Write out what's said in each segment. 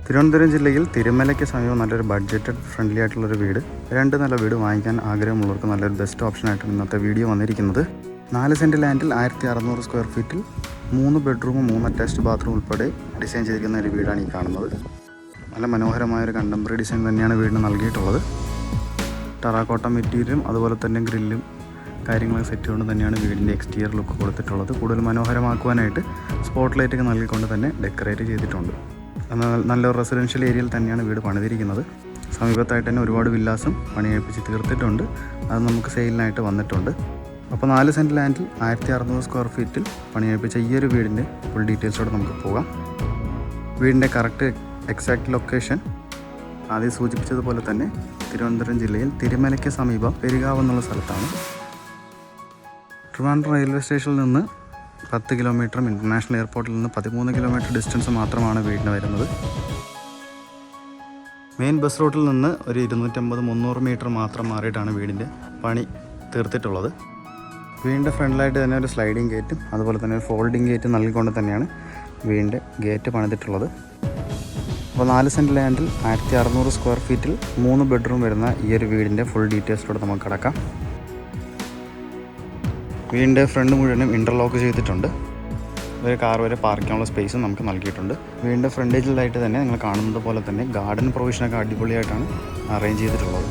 തിരുവനന്തപുരം ജില്ലയിൽ തിരുമലയ്ക്ക് സമീപം നല്ലൊരു ബഡ്ജറ്റഡ് ഫ്രണ്ട്ലി ആയിട്ടുള്ളൊരു വീട്, 2 നില വീട് വാങ്ങിക്കാൻ ആഗ്രഹമുള്ളവർക്ക് നല്ലൊരു ബെസ്റ്റ് ഓപ്ഷനായിട്ടാണ് ഇന്നത്തെ വീഡിയോ വന്നിരിക്കുന്നത്. 4 സെൻറ്റ് ലാൻഡിൽ 1600 സ്ക്വയർ ഫീറ്റിൽ 3 ബെഡ്റൂമും 3 അറ്റാച്ച്ഡ് ബാത്റൂം ഉൾപ്പെടെ ഡിസൈൻ ചെയ്തിരിക്കുന്ന ഒരു വീടാണ് ഈ കാണുന്നത്. നല്ല മനോഹരമായൊരു കണ്ടംപററി ഡിസൈൻ തന്നെയാണ് വീടിന് നൽകിയിട്ടുള്ളത്. ടെറാക്കോട്ട മെറ്റീരിയലും അതുപോലെ തന്നെ ഗ്രില്ലും കാര്യങ്ങളൊക്കെ സെറ്റ് കൊണ്ട് തന്നെയാണ് വീടിൻ്റെ എക്സ്റ്റീരിയർ ലുക്ക് കൊടുത്തിട്ടുള്ളത്. കൂടുതൽ മനോഹരമാക്കുവാനായിട്ട് സ്പോട്ട് ലൈറ്റൊക്കെ നൽകിക്കൊണ്ട് തന്നെ ഡെക്കറേറ്റ് ചെയ്തിട്ടുണ്ട്. നല്ലൊരു റെസിഡൻഷ്യൽ ഏരിയയിൽ തന്നെയാണ് വീട് പണിതിരിക്കുന്നത്. സമീപത്തായിട്ട് തന്നെ ഒരുപാട് വില്ലാസും പണികഴിപ്പിച്ച് തീർത്തിട്ടുണ്ട്. അത് നമുക്ക് സെയിലിനായിട്ട് വന്നിട്ടുണ്ട്. അപ്പോൾ 4 സെൻറ്റ് ലാൻഡിൽ 1600 സ്ക്വയർ ഫീറ്റിൽ പണികഴിപ്പിച്ച ഈ ഒരു വീടിൻ്റെ ഫുൾ ഡീറ്റെയിൽസോടെ നമുക്ക് പോകാം. വീടിൻ്റെ കറക്റ്റ് എക്സാക്റ്റ് ലൊക്കേഷൻ ആദ്യം സൂചിപ്പിച്ചതുപോലെ തന്നെ തിരുവനന്തപുരം ജില്ലയിൽ തിരുമലയ്ക്ക് സമീപം പെരുകാവ് എന്നുള്ള സ്ഥലത്താണ്. ട്രിവാൻഡ്രം റെയിൽവേ സ്റ്റേഷനിൽ നിന്ന് 10 കിലോമീറ്ററും ഇൻ്റർനാഷണൽ എയർപോർട്ടിൽ നിന്ന് 13 കിലോമീറ്റർ ഡിസ്റ്റൻസ് മാത്രമാണ് വീടിന് വരുന്നത്. മെയിൻ ബസ് റൂട്ടിൽ നിന്ന് ഒരു 250-300 മീറ്റർ മാത്രം മാറിയിട്ടാണ് വീടിൻ്റെ പണി തീർത്തിട്ടുള്ളത്. വീടിൻ്റെ ഫ്രണ്ടിലായിട്ട് തന്നെ ഒരു സ്ലൈഡിങ് ഗേറ്റും അതുപോലെ തന്നെ ഒരു ഫോൾഡിങ് ഗേറ്റും നൽകിക്കൊണ്ട് തന്നെയാണ് വീടിൻ്റെ ഗേറ്റ് പണിതിട്ടുള്ളത്. അപ്പോൾ 4 സെൻറ്റ് ലാൻഡിൽ 1600 സ്ക്വയർ ഫീറ്റിൽ 3 ബെഡ്റൂം വരുന്ന ഈ ഒരു വീടിൻ്റെ ഫുൾ ഡീറ്റെയിൽസിലൂടെ നമുക്ക് കിടക്കാം. വീടിൻ്റെ ഫ്രണ്ട് മുഴുവനും ഇൻ്റർലോക്ക് ചെയ്തിട്ടുണ്ട്. ഒരു കാർ വരെ പാർക്കാനുള്ള സ്പേസും നമുക്ക് നൽകിയിട്ടുണ്ട്. വീടിൻ്റെ ഫ്രണ്ടേജിലായിട്ട് തന്നെ നിങ്ങൾ കാണുന്നത് പോലെ തന്നെ ഗാർഡൻ പ്രൊവിഷനൊക്കെ അടിപൊളിയായിട്ടാണ് അറേഞ്ച് ചെയ്തിട്ടുള്ളത്.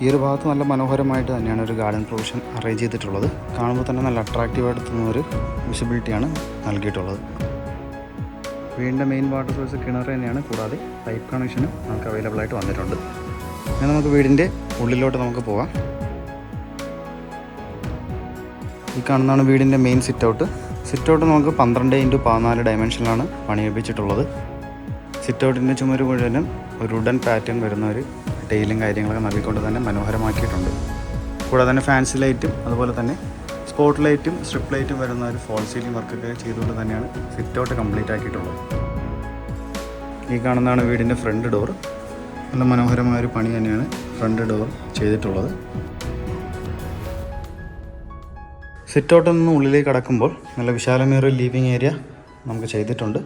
ഈ ഒരു ഭാഗത്ത് നല്ല മനോഹരമായിട്ട് തന്നെയാണ് ഒരു ഗാർഡൻ പ്രൊവിഷൻ അറേഞ്ച് ചെയ്തിട്ടുള്ളത്. കാണുമ്പോൾ തന്നെ നല്ല അട്രാക്റ്റീവായിട്ട് തോന്നുന്ന ഒരു വിസിബിലിറ്റിയാണ് നൽകിയിട്ടുള്ളത്. വീടിൻ്റെ മെയിൻ വാട്ടർ സോഴ്സ് കിണർ തന്നെയാണ്, കൂടാതെ പൈപ്പ് കണക്ഷനും നമുക്ക് അവൈലബിൾ ആയിട്ട് വന്നിട്ടുണ്ട്. ഇനി നമുക്ക് വീടിൻ്റെ ഉള്ളിലോട്ട് നമുക്ക് പോകാം. ഈ കാണുന്നതാണ് വീടിൻ്റെ മെയിൻ സിറ്റ് ഔട്ട് നമുക്ക് 12x14 ഡയമെൻഷനിലാണ് പണിയെടുപ്പിച്ചിട്ടുള്ളത്. സിറ്റ് ഔട്ടിൻ്റെ ചുമര് മുഴുവനും ഒരു വുഡൻ പാറ്റേൺ വരുന്ന ഒരു ടൈലും കാര്യങ്ങളൊക്കെ നൽകിക്കൊണ്ട് തന്നെ മനോഹരമാക്കിയിട്ടുണ്ട്. കൂടാതെ തന്നെ ഫാൻസി ലൈറ്റും അതുപോലെ തന്നെ സ്പോട്ട് ലൈറ്റും സ്ട്രിപ്പ് ലൈറ്റും വരുന്ന ഒരു ഫോൾ സീലിംഗ് വർക്കൊക്കെ ചെയ്തുകൊണ്ട് തന്നെയാണ് സിറ്റ് ഔട്ട് കംപ്ലീറ്റ് ആക്കിയിട്ടുള്ളത്. ഈ കാണുന്നതാണ് വീടിൻ്റെ ഫ്രണ്ട് ഡോർ. നല്ല മനോഹരമായൊരു പണി തന്നെയാണ് ഫ്രണ്ട് ഡോർ ചെയ്തിട്ടുള്ളത്. സിറ്റ് ഔട്ടിൽ നിന്ന് ഉള്ളിലേക്ക് കടക്കുമ്പോൾ നല്ല വിശാലമേറിയ ലിവിങ് ഏരിയ നമുക്ക് ചെയ്തിട്ടുണ്ട്.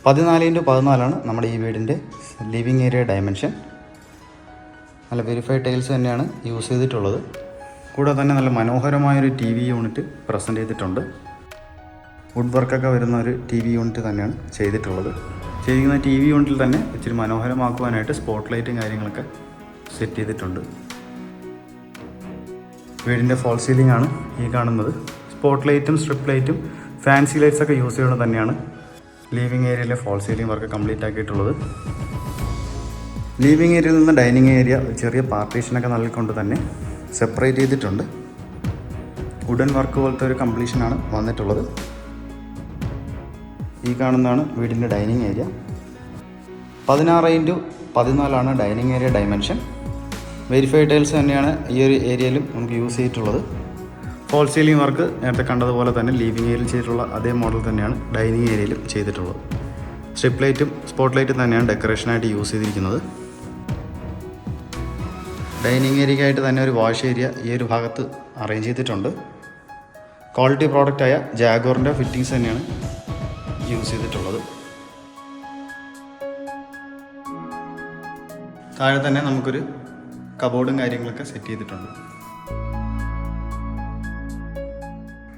14x14 നമ്മുടെ ഈ വീടിൻ്റെ ലിവിങ് ഏരിയ ഡയമെൻഷൻ. നല്ല വെരിഫൈഡ് ടൈൽസ് തന്നെയാണ് യൂസ് ചെയ്തിട്ടുള്ളത്. കൂടാതെ തന്നെ നല്ല മനോഹരമായൊരു TV യൂണിറ്റ് പ്രസൻറ്റ് ചെയ്തിട്ടുണ്ട്. വുഡ് വർക്കൊക്കെ വരുന്ന ഒരു TV യൂണിറ്റ് തന്നെയാണ് ചെയ്തിട്ടുള്ളത്. ചെയ്തിരിക്കുന്ന TV യൂണിറ്റിൽ തന്നെ ഇച്ചിരി മനോഹരമാക്കുവാനായിട്ട് സ്പോട്ട് ലൈറ്റും കാര്യങ്ങളൊക്കെ സെറ്റ് ചെയ്തിട്ടുണ്ട്. വീടിൻ്റെ ഫോൾ സീലിംഗ് ആണ് ഈ കാണുന്നത്. സ്പോട്ട് ലൈറ്റും സ്ട്രിപ്പ് ലൈറ്റും ഫാൻസി ലൈറ്റ്സൊക്കെ യൂസ് ചെയ്യുന്നത് തന്നെയാണ് ലിവിങ് ഏരിയയിലെ ഫോൾ സീലിംഗ് വർക്ക് കംപ്ലീറ്റ് ആക്കിയിട്ടുള്ളത്. ലിവിങ് ഏരിയയിൽ നിന്ന് ഡൈനിങ് ഏരിയ ചെറിയ പാർട്ടീഷനൊക്കെ നൽകിക്കൊണ്ട് തന്നെ സെപ്പറേറ്റ് ചെയ്തിട്ടുണ്ട്. വുഡൻ വർക്ക് പോലത്തെ ഒരു കംപ്ലീഷനാണ് വന്നിട്ടുള്ളത്. ഈ കാണുന്നതാണ് വീടിൻ്റെ dining area. 16x14 dining area dimension. Verified tiles തന്നെയാണ് ഈ ഒരു ഏരിയയിലും നമുക്ക് യൂസ് ചെയ്തിട്ടുള്ളത്. ഫോൾ സീലിംഗ് വർക്ക് നേരത്തെ കണ്ടതുപോലെ തന്നെ ലിവിങ് ഏരിയയിൽ ചെയ്തിട്ടുള്ള അതേ മോഡൽ തന്നെയാണ് ഡൈനിങ് ഏരിയയിലും ചെയ്തിട്ടുള്ളത്. സ്ട്രിപ്പ് ലൈറ്റും സ്പോട്ട് ലൈറ്റും തന്നെയാണ് ഡെക്കറേഷനായിട്ട് യൂസ് ചെയ്തിരിക്കുന്നത്. ഡൈനിങ് ഏരിയയ്ക്കായിട്ട് തന്നെ ഒരു വാഷ് ഏരിയ ഈ ഒരു ഭാഗത്ത് അറേഞ്ച് ചെയ്തിട്ടുണ്ട്. ക്വാളിറ്റി പ്രോഡക്റ്റായ ജാഗോറിൻ്റെ ഫിറ്റിങ്സ് തന്നെയാണ് യൂസ് ചെയ്തിട്ടുള്ളത്. താഴെ തന്നെ നമുക്കൊരു കബോർഡും കാര്യങ്ങളൊക്കെ സെറ്റ് ചെയ്തിട്ടുണ്ട്.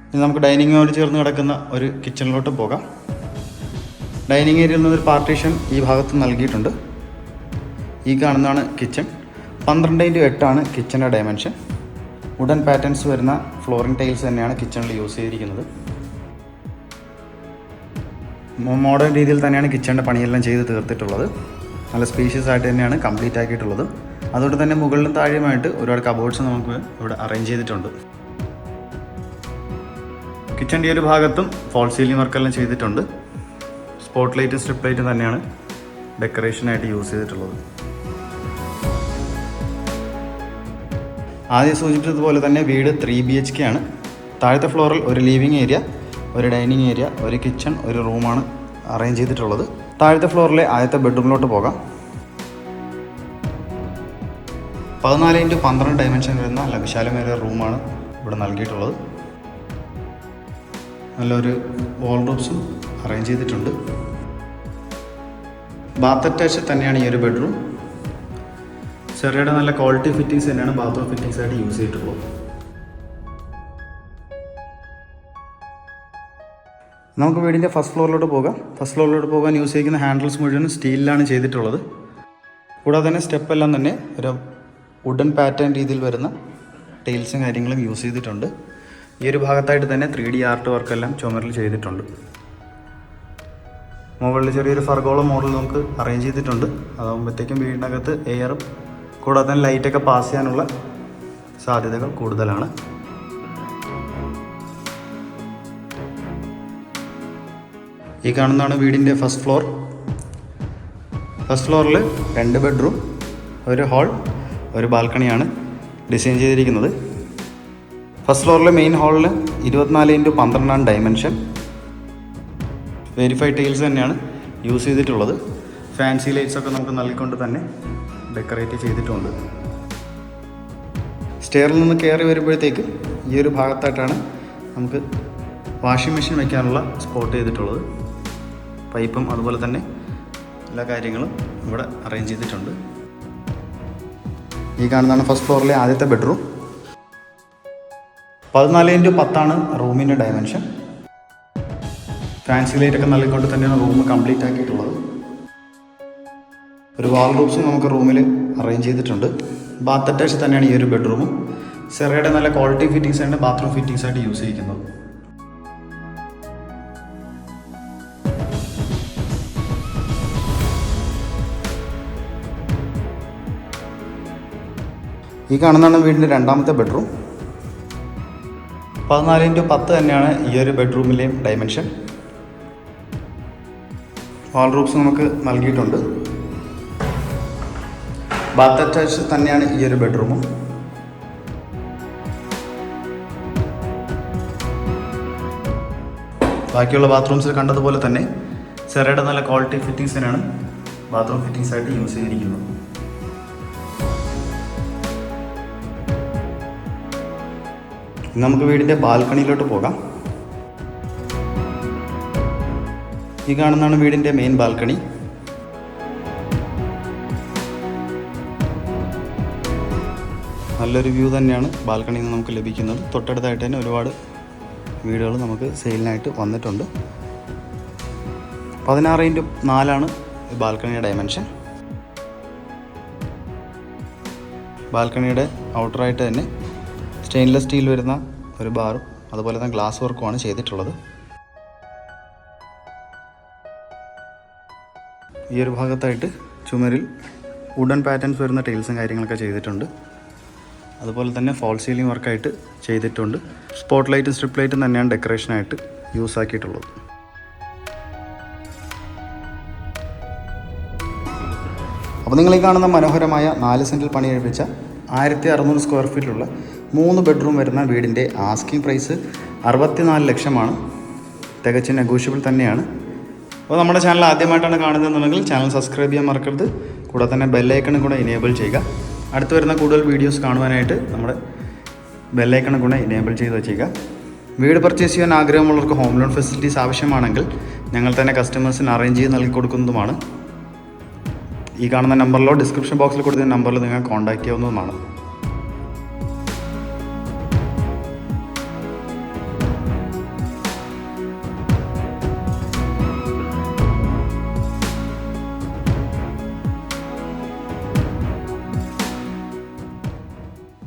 ഇനി നമുക്ക് ഡൈനിങ്ങോട് ചേർന്ന് കിടക്കുന്ന ഒരു കിച്ചണിലോട്ട് പോകാം. ഡൈനിങ് ഏരിയയിൽ നിന്നൊരു പാർട്ടീഷൻ ഈ ഭാഗത്ത് നൽകിയിട്ടുണ്ട്. ഈ കാണുന്നതാണ് കിച്ചൺ. 12x8 കിച്ചൻ്റെ ഡയമെൻഷൻ. വുഡൻ പാറ്റേൺസ് വരുന്ന ഫ്ലോറിംഗ് ടൈൽസ് തന്നെയാണ് കിച്ചണിൽ യൂസ് ചെയ്തിരിക്കുന്നത്. മോഡേൺ രീതിയിൽ തന്നെയാണ് കിച്ചണിൻ്റെ പണിയെല്ലാം ചെയ്ത് തീർത്തിട്ടുള്ളത്. നല്ല സ്പേഷ്യസ് ആയിട്ട് തന്നെയാണ് കംപ്ലീറ്റ് ആക്കിയിട്ടുള്ളത്. അതുകൊണ്ട് തന്നെ മുകളിലും താഴെയുമായിട്ട് ഒരുപാട് കബോർഡ്സ് നമുക്ക് ഇവിടെ അറേഞ്ച് ചെയ്തിട്ടുണ്ട്. കിച്ചൻ്റെ ഒരു ഭാഗത്തും ഫോൾ സീലിംഗ് വർക്കെല്ലാം ചെയ്തിട്ടുണ്ട്. സ്പോട്ട് ലൈറ്റും സ്ട്രിപ്പ് ലൈറ്റും തന്നെയാണ് ഡെക്കറേഷനായിട്ട് യൂസ് ചെയ്തിട്ടുള്ളത്. ആദ്യം സൂചിപ്പിച്ചതുപോലെ തന്നെ വീട് 3 BHK ആണ്. താഴത്തെ ഫ്ലോറിൽ ഒരു ലിവിങ് ഏരിയ, ഒരു ഡൈനിങ് ഏരിയ, ഒരു കിച്ചൺ, ഒരു റൂമാണ് അറേഞ്ച് ചെയ്തിട്ടുള്ളത്. താഴത്തെ ഫ്ലോറിലെ ആദ്യത്തെ ബെഡ്റൂമിലോട്ട് പോകാം. 14x12 ഡയമെൻഷൻ വരുന്ന നല്ല വിശാലമേറിയ റൂമാണ് ഇവിടെ നൽകിയിട്ടുള്ളത്. നല്ലൊരു വാൾഡ്രോബ്സും അറേഞ്ച് ചെയ്തിട്ടുണ്ട്. ബാത്ത് അറ്റാച്ച് തന്നെയാണ് ഈ ഒരു ബെഡ്റൂം. ചെറിയുടെ നല്ല ക്വാളിറ്റി ഫിറ്റിങ്സ് തന്നെയാണ് ബാത്റൂം ഫിറ്റിങ്സ് ആയിട്ട് യൂസ് ചെയ്തിട്ടുള്ളത്. നമുക്ക് വീടിൻ്റെ ഫസ്റ്റ് ഫ്ലോറിലോട്ട് പോകാം. ഫസ്റ്റ് ഫ്ലോറിലോട്ട് പോകാൻ യൂസ് ചെയ്യുന്ന ഹാൻഡിൽസ് മുഴുവൻ സ്റ്റീലിലാണ് ചെയ്തിട്ടുള്ളത്. കൂടാതെ തന്നെ സ്റ്റെപ്പ് എല്ലാം തന്നെ ഒരു വുഡൻ പാറ്റേൺ രീതിയിൽ വരുന്ന ടൈൽസും കാര്യങ്ങളും യൂസ് ചെയ്തിട്ടുണ്ട്. ഈ ഒരു ഭാഗത്തായിട്ട് തന്നെ 3D ആർട്ട് വർക്കെല്ലാം ചുമരിൽ ചെയ്തിട്ടുണ്ട്. മുകളിൽ ചെറിയൊരു ഫർഗോള മോഡൽ നമുക്ക് അറേഞ്ച് ചെയ്തിട്ടുണ്ട്. അതാകുമ്പോഴത്തേക്കും വീടിനകത്ത് എയറും കൂടാതെ തന്നെ ലൈറ്റൊക്കെ പാസ് ചെയ്യാനുള്ള സാധ്യതകൾ കൂടുതലാണ്. ഈ കാണുന്നതാണ് വീടിൻ്റെ ഫസ്റ്റ് ഫ്ലോർ. ഫസ്റ്റ് ഫ്ലോറിൽ 2 ബെഡ്റൂം, ഒരു ഹാൾ, ഒരു ബാൽക്കണിയാണ് ഡിസൈൻ ചെയ്തിരിക്കുന്നത്. ഫസ്റ്റ് ഫ്ലോറിലെ മെയിൻ ഹാളിൽ 24x12 ഡയമെൻഷൻ വെരിഫൈഡ് ടൈൽസ് തന്നെയാണ് യൂസ് ചെയ്തിട്ടുള്ളത്. ഫാൻസി ലൈറ്റ്സൊക്കെ നമുക്ക് നൽകിക്കൊണ്ട് തന്നെ ഡെക്കറേറ്റ് ചെയ്തിട്ടുണ്ട്. സ്റ്റെയറിൽ നിന്ന് കയറി വരുമ്പോഴത്തേക്ക് ഈ ഒരു ഭാഗത്തായിട്ടാണ് നമുക്ക് വാഷിംഗ് മെഷീൻ വയ്ക്കാനുള്ള സ്പോട്ട് ചെയ്തിട്ടുള്ളത്. പൈപ്പും അതുപോലെ തന്നെ എല്ലാ കാര്യങ്ങളും ഇവിടെ അറേഞ്ച് ചെയ്തിട്ടുണ്ട്. ഈ കാണുന്നതാണ് ഫസ്റ്റ് ഫ്ലോറിലെ ആദ്യത്തെ ബെഡ്റൂം. 14x10 റൂമിൻ്റെ ഡയമെൻഷൻ. ഫാൻസി ലൈറ്റൊക്കെ നൽകിക്കൊണ്ട് തന്നെയാണ് റൂം കംപ്ലീറ്റ് ആക്കിയിട്ടുള്ളത്. ഒരു വാൾ റൂംസും നമുക്ക് റൂമിൽ അറേഞ്ച് ചെയ്തിട്ടുണ്ട്. ബാത്ത് അറ്റാച്ച് തന്നെയാണ് ഈ ഒരു ബെഡ്റൂമും. സെറയുടെ നല്ല ക്വാളിറ്റി ഫിറ്റിങ്സ് ആണ് ബാത്റൂം ഫിറ്റിങ്സ് ആയിട്ട് യൂസ് ചെയ്യിക്കുന്നത്. ഈ കാണുന്നതാണ് വീടിൻ്റെ രണ്ടാമത്തെ ബെഡ്റൂം. 14x10 തന്നെയാണ് ഈ ഒരു ബെഡ്റൂമിലെയും ഡയമെൻഷൻ. വാൾ റൂംസ് നമുക്ക് നൽകിയിട്ടുണ്ട്. ബാത്ത് അറ്റാച്ച് തന്നെയാണ് ഈ ഒരു ബെഡ്റൂമും. ബാക്കിയുള്ള ബാത്റൂംസിൽ കണ്ടതുപോലെ തന്നെ സെറയുടെ നല്ല ക്വാളിറ്റി ഫിറ്റിങ്സ് തന്നെയാണ് ബാത്റൂം ഫിറ്റിങ്സ് ആയിട്ട് യൂസ് ചെയ്തിരിക്കുന്നത്. നമുക്ക് വീടിൻ്റെ ബാൽക്കണിയിലോട്ട് പോകാം. ഈ കാണുന്നതാണ് വീടിൻ്റെ മെയിൻ ബാൽക്കണി. നല്ലൊരു വ്യൂ തന്നെയാണ് ബാൽക്കണിയിൽ നിന്ന് നമുക്ക് ലഭിക്കുന്നത്. തൊട്ടടുത്തായിട്ട് തന്നെ ഒരുപാട് വീടുകൾ നമുക്ക് സെയിലിനായിട്ട് വന്നിട്ടുണ്ട്. 16x4 ബാൽക്കണിയുടെ dimension. ബാൽക്കണിയുടെ ഔട്ടറായിട്ട് തന്നെ സ്റ്റെയിൻലെസ് സ്റ്റീൽ വരുന്ന ഒരു ബാറും അതുപോലെ തന്നെ ഗ്ലാസ് വർക്കുമാണ് ചെയ്തിട്ടുള്ളത്. ഈ ഒരു ഭാഗത്തായിട്ട് ചുമരിൽ വുഡൻ പാറ്റേൺസ് വരുന്ന ടൈൽസും കാര്യങ്ങളൊക്കെ ചെയ്തിട്ടുണ്ട്. അതുപോലെ തന്നെ ഫോൾ സീലിംഗ് വർക്കായിട്ട് ചെയ്തിട്ടുണ്ട്. സ്പോട്ട് ലൈറ്റും സ്ട്രിപ്പ് ലൈറ്റും തന്നെയാണ് ഡെക്കറേഷനായിട്ട് യൂസ് ആക്കിയിട്ടുള്ളത്. അപ്പോൾ നിങ്ങൾ ഈ കാണുന്ന മനോഹരമായ 4 സെൻറ്റിൽ പണി കഴിപ്പിച്ച 1600 സ്ക്വയർ ഫീറ്റിലുള്ള 3 ബെഡ്റൂം വരുന്ന വീടിൻ്റെ ആസ്കിംഗ് പ്രൈസ് 64 ലക്ഷമാണ്. തികച്ചും നെഗോഷ്യബിൾ തന്നെയാണ്. അപ്പോൾ നമ്മുടെ ചാനൽ ആദ്യമായിട്ടാണ് കാണുന്നതെന്നുണ്ടെങ്കിൽ ചാനൽ സബ്സ്ക്രൈബ് ചെയ്യാൻ മറക്കരുത്. കൂടാതെ തന്നെ ബെല്ലൈക്കണും കൂടെ ഇനേബിൾ ചെയ്യുക. അടുത്ത് വരുന്ന കൂടുതൽ വീഡിയോസ് കാണുവാനായിട്ട് നമ്മുടെ ബെല്ലൈക്കണും കൂടെ ഇനേബിൾ ചെയ്ത് വെച്ചേക്കുക. വീട് പർച്ചേസ് ചെയ്യാൻ ആഗ്രഹമുള്ളവർക്ക് ഹോം ലോൺ ഫെസിലിറ്റീസ് ആവശ്യമാണെങ്കിൽ ഞങ്ങൾ തന്നെ കസ്റ്റമേഴ്സിന് അറേഞ്ച് ചെയ്ത് നൽകി കൊടുക്കുന്നതുമാണ്. ഈ കാണുന്ന നമ്പറിലോ ഡിസ്ക്രിപ്ഷൻ ബോക്സിൽ കൊടുത്ത നമ്പറിൽ നിങ്ങൾ കോൺടാക്റ്റ് ചെയ്യാവുന്നതുമാണ്.